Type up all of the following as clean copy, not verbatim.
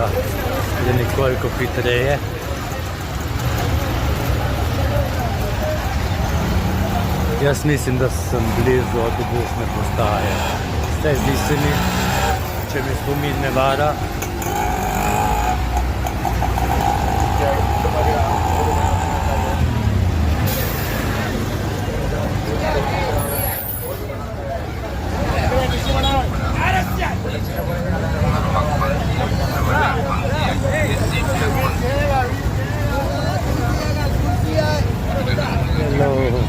da je nekoliko hitreje. Jaz mislim, da sem blizu avtobusne postaje. Zdaj zdi se mi, če mi spomin ne vara. Hello.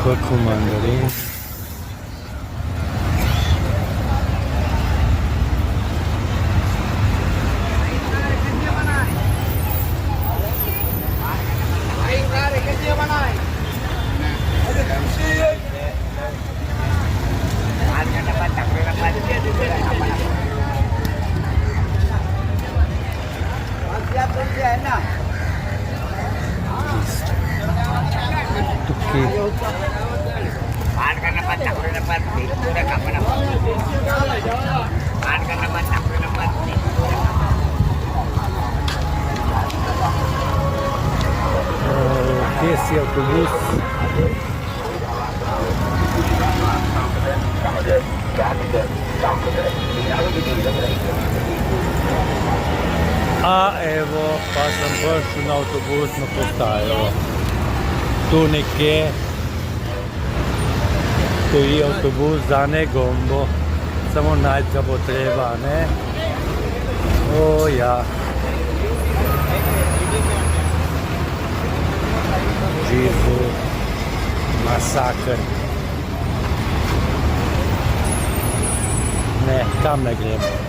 Coco mandarin. Kje si avtobus? A evo, pa sem prišel na avtobusno postajo. Tu nekje stoji avtobus za Kolombu, samo najti ga bo treba, ne? O ja. Živu, masakr. Ne, kam ne grem.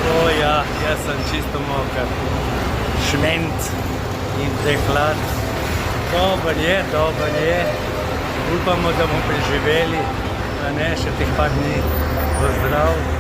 O ja, jaz sem čisto moker. Šment in prehlad. Dober je. Upamo, da bomo preživeli, a ne še teh par dni. Pozdrav.